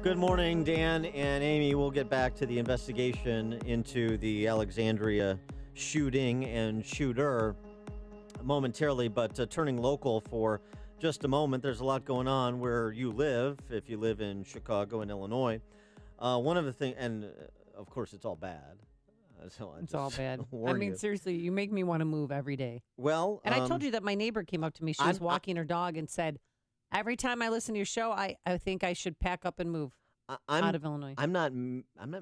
Good morning, Dan and Amy. We'll get back to the investigation into the Alexandria shooting and shooter momentarily, but turning local for just a moment. There's a lot going on where you live, if you live in Chicago and Illinois. One of the things, and of course, it's all bad. So It's all bad. warn I mean, you. seriously, you make me want to move every day. Well, And I told you that my neighbor came up to me. She was walking her dog and said, every time I listen to your show, I think I should pack up and move out of Illinois. I'm not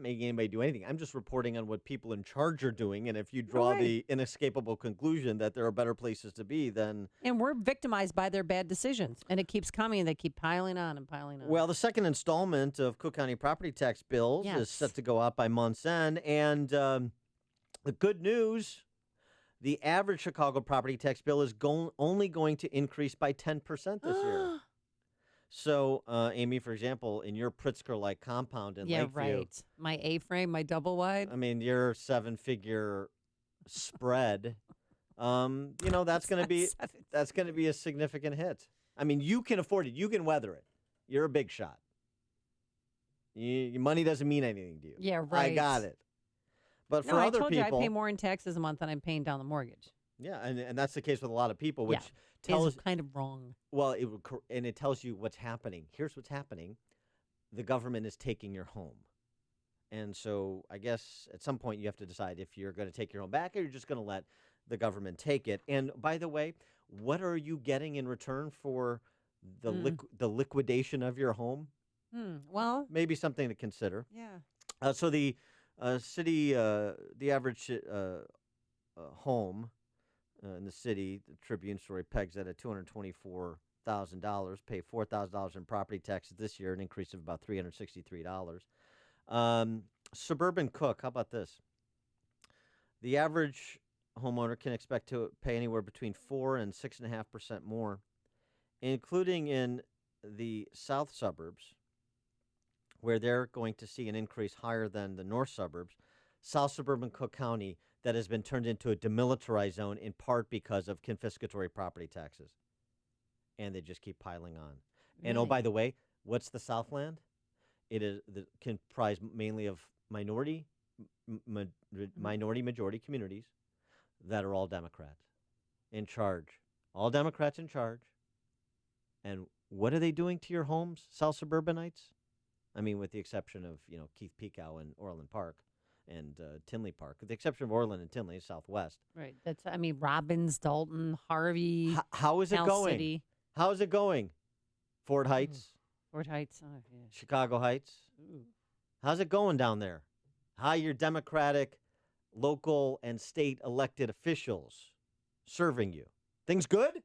making anybody do anything. I'm just reporting on what people in charge are doing. And if you draw the inescapable conclusion that there are better places to be, then... And we're victimized by their bad decisions. And it keeps coming. They keep piling on and piling on. Well, the second installment of Cook County property tax bills is set to go out by month's end. And the good news, the average Chicago property tax bill is only going to increase by 10% this year. So, Amy, for example, in your Pritzker-like compound in Lakeview. Yeah, right. My A-frame, my double wide. I mean, your seven-figure spread, that's going to be a significant hit. I mean, you can afford it. You can weather it. You're a big shot. Your money doesn't mean anything to you. Yeah, right. I got it. But for other people, I told you I pay more in taxes a month than I'm paying down the mortgage. Yeah, and that's the case with a lot of people, which is kind of wrong. Well, it tells you what's happening. Here's what's happening. The government is taking your home. And so I guess at some point you have to decide if you're going to take your home back or you're just going to let the government take it. And by the way, what are you getting in return for the liquidation of your home? Well, maybe something to consider. Yeah. So the average home in the city, the Tribune story pegs that at $224,000, pay $4,000 in property taxes this year, an increase of about $363. Suburban Cook, how about this? The average homeowner can expect to pay anywhere between 4 and 6.5% more, including in the south suburbs, where they're going to see an increase higher than the north suburbs. South suburban Cook County that has been turned into a demilitarized zone in part because of confiscatory property taxes. And they just keep piling on. Really? And, oh, by the way, what's the Southland? It is comprised mainly of minority majority communities that are all Democrats in charge. All Democrats in charge. And what are they doing to your homes, South suburbanites? I mean, with the exception of, Keith Pekow and Orland Park. And Tinley Park, with the exception of Orland and Tinley, Southwest. Right. Robbins, Dalton, Harvey. How is it going? City. How is it going? Fort Heights. Fort Heights. Oh, yeah. Chicago Heights. Ooh. How's it going down there? How are your Democratic, local, and state elected officials serving you? Things good?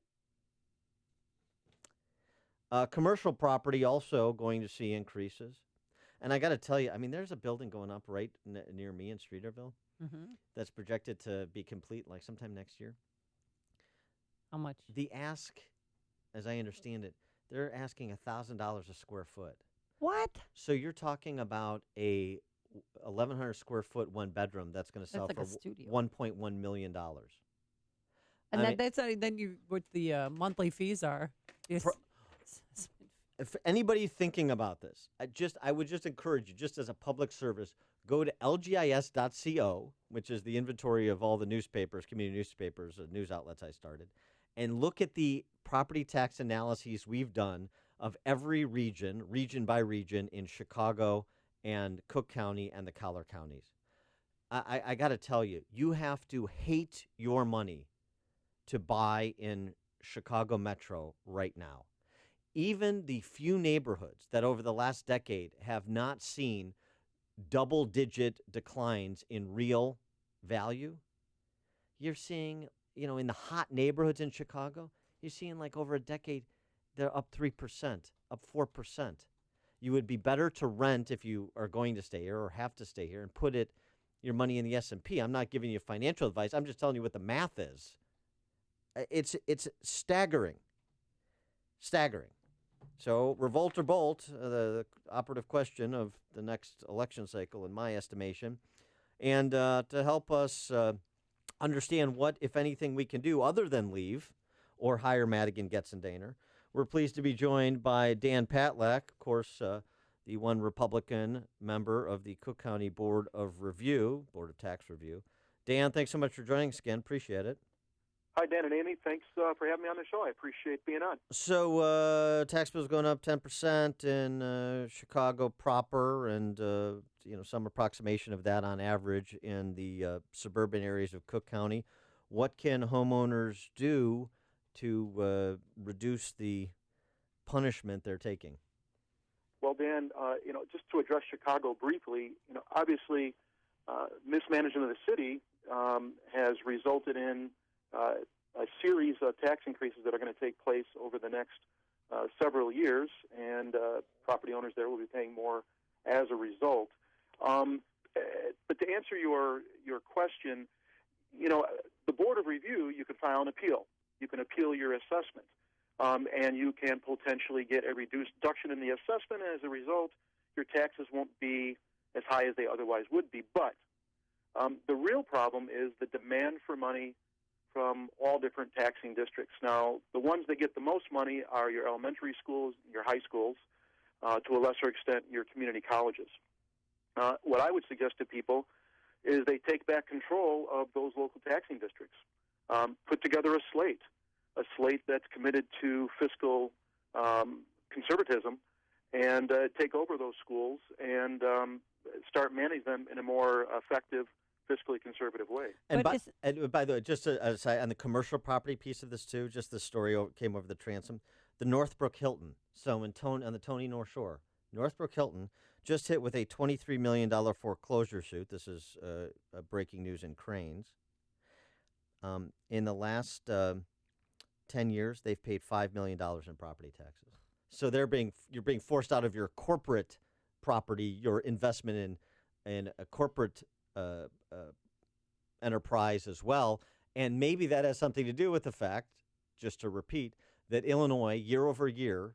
Commercial property also going to see increases. And I got to tell you, I mean, there's a building going up right near me in Streeterville that's projected to be complete like sometime next year. How much? The ask, as I understand it, they're asking $1,000 a square foot. What? So you're talking about a 1,100 square foot one bedroom that's going to sell like for $1.1 million. And that's then what the monthly fees are. If anybody thinking about this, I would just encourage you, just as a public service, go to lgis.co, which is the inventory of all the newspapers, community newspapers, news outlets I started, and look at the property tax analyses we've done of every region by region in Chicago and Cook County and the Collar counties. I got to tell you, you have to hate your money to buy in Chicago Metro right now. Even the few neighborhoods that over the last decade have not seen double-digit declines in real value, you're seeing, in the hot neighborhoods in Chicago, you're seeing like over a decade, they're up 3%, up 4%. You would be better to rent if you are going to stay here or have to stay here and put your money in the S&P. I'm not giving you financial advice. I'm just telling you what the math is. It's staggering. Staggering. So revolt or bolt, the operative question of the next election cycle, in my estimation. And to help us understand what, if anything, we can do other than leave or hire Madigan, Getz, and Daner, we're pleased to be joined by Dan Patlak, of course, the one Republican member of the Cook County Board of Tax Review. Dan, thanks so much for joining us again. Appreciate it. Hi, Dan and Amy. Thanks for having me on the show. I appreciate being on. So, tax bills going up 10% in Chicago proper, and some approximation of that on average in the suburban areas of Cook County. What can homeowners do to reduce the punishment they're taking? Well, Dan, just to address Chicago briefly, obviously, mismanagement of the city has resulted in a series of tax increases that are going to take place over the next several years, and property owners there will be paying more as a result. But to answer your question, the Board of Review, you can file an appeal. You can appeal your assessment, and you can potentially get a reduced deduction in the assessment, and as a result, your taxes won't be as high as they otherwise would be. But the real problem is the demand for money from all different taxing districts. Now, the ones that get the most money are your elementary schools, your high schools, to a lesser extent, your community colleges. What I would suggest to people is they take back control of those local taxing districts. Put together a slate that's committed to fiscal conservatism, and take over those schools and start managing them in a more effective, fiscally conservative way. And by the way, just on the commercial property piece of this too, just the story came over the transom. The Northbrook Hilton, so on the Tony North Shore, Northbrook Hilton just hit with a $23 million foreclosure suit. This is breaking news in Cranes. In the last 10 years, they've paid $5 million in property taxes. So you're being forced out of your corporate property, your investment in a corporate enterprise as well. And maybe that has something to do with the fact, just to repeat, that Illinois, year over year,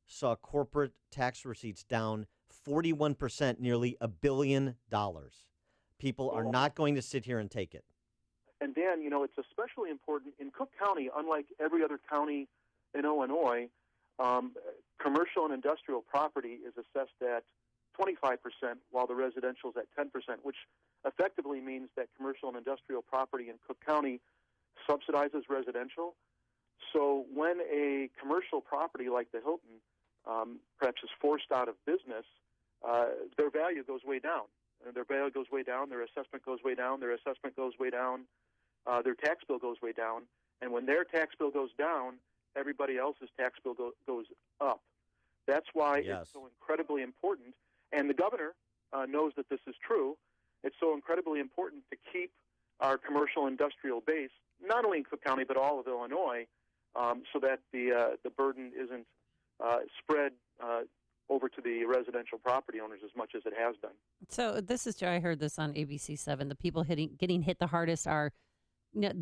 saw corporate tax receipts down 41%, nearly $1 billion. People are not going to sit here and take it. And Dan, it's especially important in Cook County, unlike every other county in Illinois, commercial and industrial property is assessed at 25%, while the residential is at 10%, which effectively means that commercial and industrial property in Cook County subsidizes residential. So when a commercial property like the Hilton perhaps is forced out of business, their value goes way down. Their value goes way down, their assessment goes way down, their assessment goes way down, their tax bill goes way down. And when their tax bill goes down, everybody else's tax bill goes up. That's why it's so incredibly important. And the governor knows that this is true. It's so incredibly important to keep our commercial industrial base, not only in Cook County, but all of Illinois, so that the burden isn't spread over to the residential property owners as much as it has been. So this is, I heard this on ABC7. The people getting hit the hardest are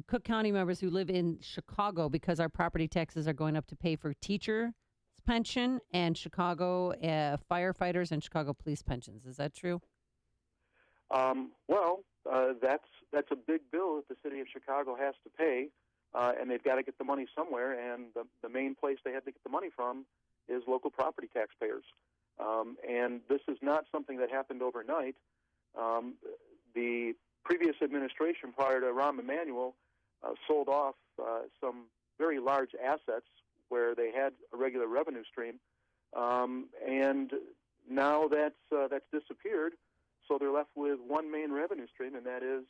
Cook County members who live in Chicago, because our property taxes are going up to pay for teacher pension and Chicago firefighters and Chicago police pensions. Is that true? That's a big bill that the city of Chicago has to pay, and they've got to get the money somewhere, and the main place they have to get the money from is local property taxpayers. And this is not something that happened overnight. The previous administration, prior to Rahm Emanuel, sold off some very large assets where they had a regular revenue stream, and now that's disappeared. So they're left with one main revenue stream, and that is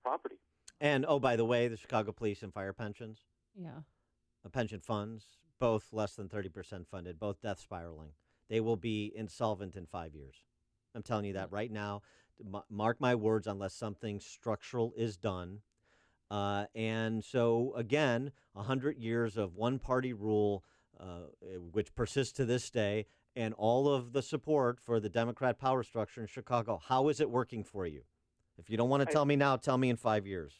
property. And, by the way, the Chicago Police and Fire pensions, pension funds, both less than 30% funded, both death spiraling. They will be insolvent in 5 years. I'm telling you that right now. Mark my words, unless something structural is done. And so, again, 100 years of one-party rule, which persists to this day, and all of the support for the Democrat power structure in Chicago. How is it working for you? If you don't want to tell me now, tell me in 5 years.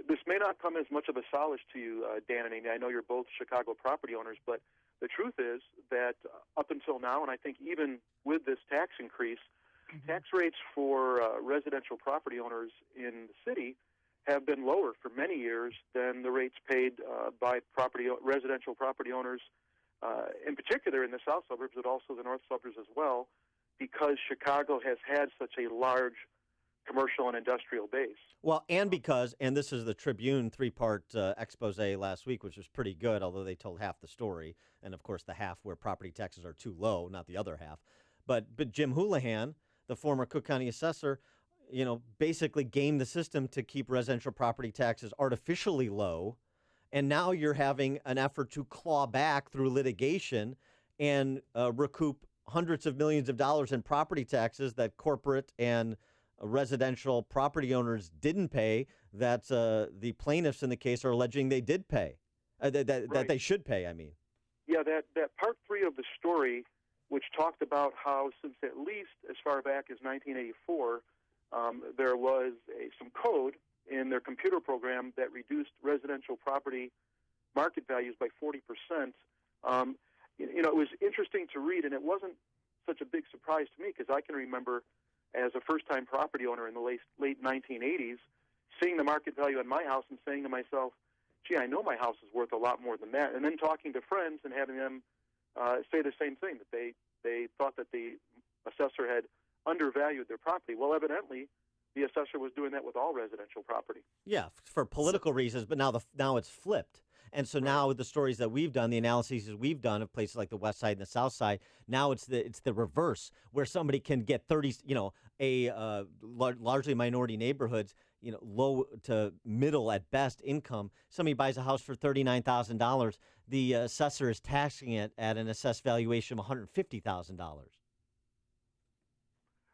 This may not come as much of a solace to you, Dan and Amy. I know you're both Chicago property owners, but the truth is that up until now, and I think even with this tax increase, tax rates for residential property owners in the city have been lower for many years than the rates paid by residential property owners in particular in the south suburbs, but also the north suburbs as well, because Chicago has had such a large commercial and industrial base. Well, and because, and this is the Tribune three-part expose last week, which was pretty good, although they told half the story, and of course the half where property taxes are too low, not the other half. But Jim Houlihan, the former Cook County assessor, basically gamed the system to keep residential property taxes artificially low, and now you're having an effort to claw back through litigation and recoup hundreds of millions of dollars in property taxes that corporate and residential property owners didn't pay, that the plaintiffs in the case are alleging they did pay, that they should pay, I mean. Yeah, that part 3 of the story, which talked about how since at least as far back as 1984, there was some code in their computer program that reduced residential property market values by 40%. It was interesting to read, and it wasn't such a big surprise to me because I can remember as a first-time property owner in the late 1980s, seeing the market value on my house and saying to myself, gee, I know my house is worth a lot more than that. And then talking to friends and having them say the same thing, that they thought that the assessor had undervalued their property. Well, evidently, the assessor was doing that with all residential property. Yeah, for political reasons, but now it's flipped. And so now with the stories that we've done, the analyses we've done of places like the West Side and the South Side, now it's the reverse, where somebody can get 30, largely minority neighborhoods, low to middle at best income. Somebody buys a house for $39,000. The assessor is taxing it at an assessed valuation of $150,000.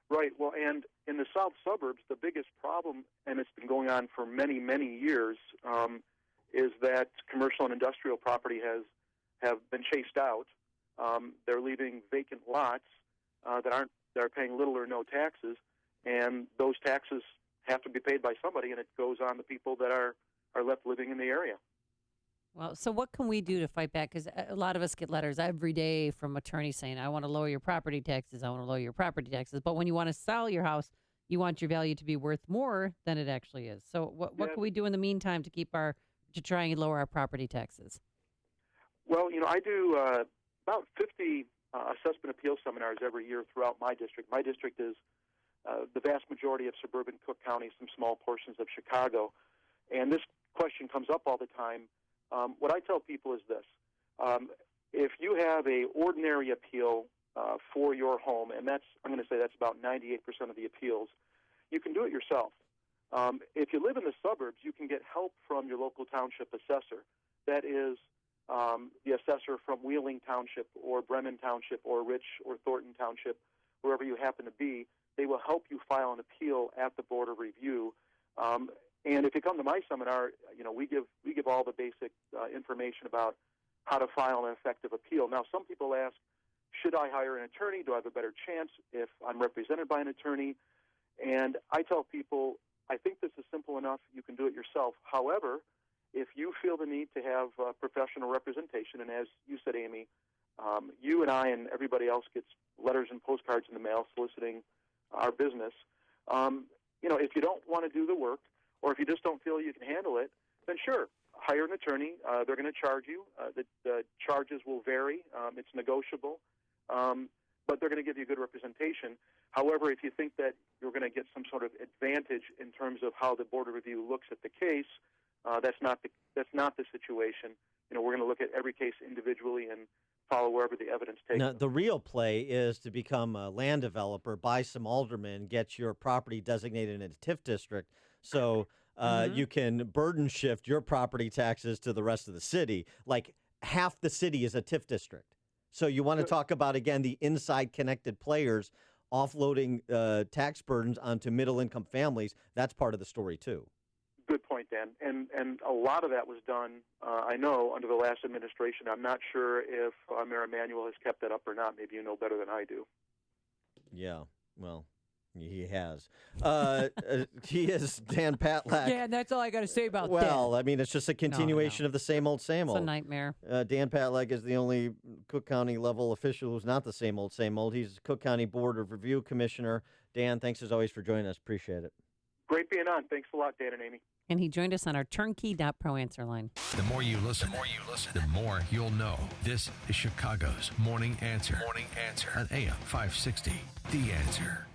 Right. Well, and in the south suburbs, the biggest problem, and it's been going on for many, many years, is that commercial and industrial property have been chased out. They're leaving vacant lots that are paying little or no taxes, and those taxes have to be paid by somebody, and it goes on the people that are left living in the area. Well, so what can we do to fight back? Because a lot of us get letters every day from attorneys saying, I want to lower your property taxes, I want to lower your property taxes. But when you want to sell your house, you want your value to be worth more than it actually is. So what can we do in the meantime to try and lower our property taxes? Well, I do about 50 assessment appeal seminars every year throughout my district. My district is the vast majority of suburban Cook County, some small portions of Chicago. And this question comes up all the time. What I tell people is this. If you have a ordinary appeal for your home, and I'm going to say that's about 98% of the appeals, you can do it yourself. If you live in the suburbs, you can get help from your local township assessor. That is the assessor from Wheeling Township or Bremen Township or Rich or Thornton Township, wherever you happen to be. They will help you file an appeal at the Board of Review. And if you come to my seminar, we give all the basic information about how to file an effective appeal. Now, some people ask, should I hire an attorney? Do I have a better chance if I'm represented by an attorney? And I tell people, I think this is simple enough. You can do it yourself. However, if you feel the need to have professional representation, and as you said, Amy, you and I and everybody else gets letters and postcards in the mail soliciting our business. If you don't want to do the work, or if you just don't feel you can handle it, then sure, hire an attorney. They're going to charge you. The charges will vary. It's negotiable. But they're going to give you good representation. However, if you think that you're going to get some sort of advantage in terms of how the Board of Review looks at the case, that's not the situation. We're going to look at every case individually and follow wherever the evidence takes Now, them. the real play is to become a land developer, buy some aldermen, get your property designated in a TIF district, so you can burden shift your property taxes to the rest of the city. Like half the city is a TIF district. So you want to talk about, again, the inside connected players offloading tax burdens onto middle-income families. That's part of the story, too. Good point, Dan. And a lot of that was done, I know, under the last administration. I'm not sure if Mayor Emanuel has kept that up or not. Maybe you know better than I do. Yeah, well, he has. He is Dan Patlak. Yeah, that's all I got to say about that. Well, I mean, it's just a continuation of the same old, same old. It's a nightmare. Dan Patlak is the only Cook County level official who's not the same old, same old. He's Cook County Board of Review Commissioner. Dan, thanks as always for joining us. Appreciate it. Great being on. Thanks a lot, Dan and Amy. And he joined us on our turnkey.pro answer line. The more you listen, the more you'll know. This is Chicago's Morning Answer. Morning Answer on AM 560. The Answer.